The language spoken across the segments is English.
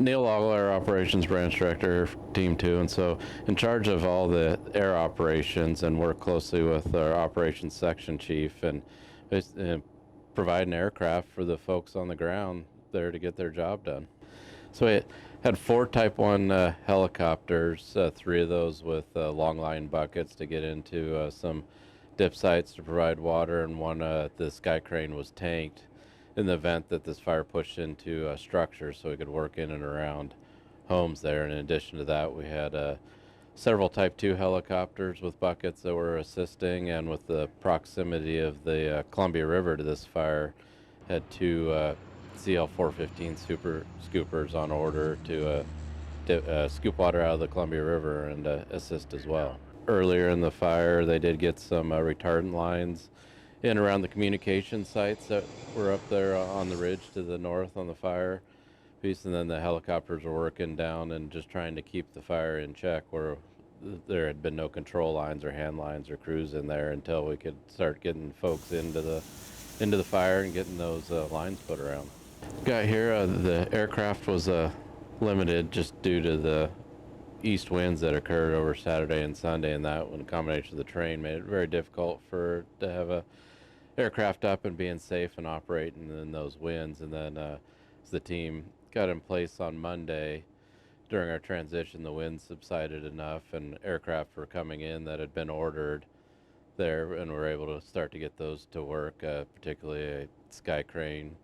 Neil Loggle, Air Operations Branch Director, Team 2, and so in charge of all the air operations and work closely with our Operations Section Chief and provide an aircraft for the folks on the ground there to get their job done. So we had 4 Type 1 helicopters, 3 of those with long line buckets to get into some dip sites to provide water, and one the sky crane was tanked in the event that this fire pushed into a structure so we could work in and around homes there. And in addition to that, we had several Type 2 helicopters with buckets that were assisting, and with the proximity of the Columbia River to this fire, had 2 CL-415 super scoopers on order to scoop water out of the Columbia River and assist as well. Earlier in the fire, they did get some retardant lines in around the communication sites that were up there on the ridge to the north on the fire piece, and then the helicopters were working down and just trying to keep the fire in check, where there had been no control lines or hand lines or crews in there until we could start getting folks into the fire and getting those lines put around. Got here, the aircraft was limited just due to the east winds that occurred over Saturday and Sunday, and that, in combination with the terrain, made it very difficult to have a aircraft up and being safe and operating in those winds. And then as the team got in place on Monday, during our transition, the winds subsided enough and aircraft were coming in that had been ordered there, and we're able to start to get those to work, particularly a sky crane,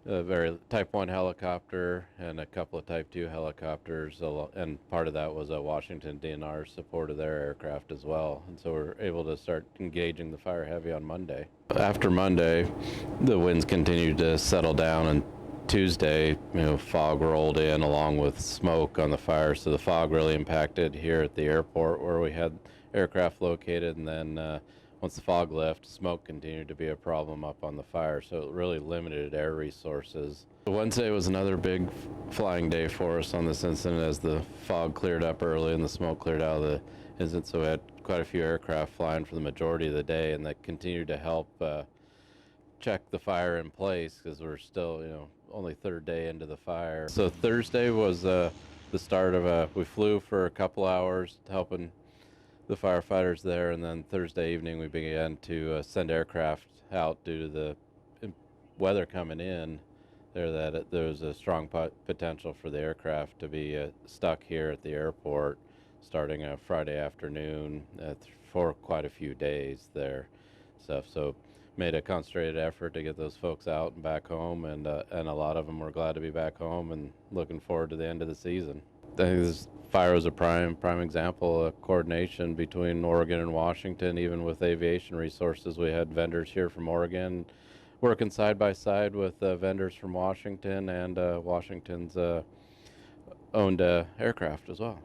a very Type 1 helicopter, and a couple of Type 2 helicopters, and part of that was a Washington DNR support of their aircraft as well. And so we're able to start engaging the fire heavy on Monday. After Monday, the winds continued to settle down, and Tuesday, fog rolled in along with smoke on the fire, so the fog really impacted here at the airport where we had aircraft located, and then once the fog left, smoke continued to be a problem up on the fire, so it really limited air resources. Wednesday was another big flying day for us on this incident, as the fog cleared up early and the smoke cleared out of the incident, so we had quite a few aircraft flying for the majority of the day, and that continued to help check the fire in place, because we're still, only third day into the fire. So Thursday was the start of we flew for a couple hours helping the firefighters there, and then Thursday evening we began to send aircraft out due to the weather coming in there, that there was a strong potential for the aircraft to be stuck here at the airport starting Friday afternoon for quite a few days there. So made a concentrated effort to get those folks out and back home, and a lot of them were glad to be back home and looking forward to the end of the season. I think this fire was a prime example of coordination between Oregon and Washington. Even with aviation resources, we had vendors here from Oregon working side by side with vendors from Washington, and Washington's owned aircraft as well.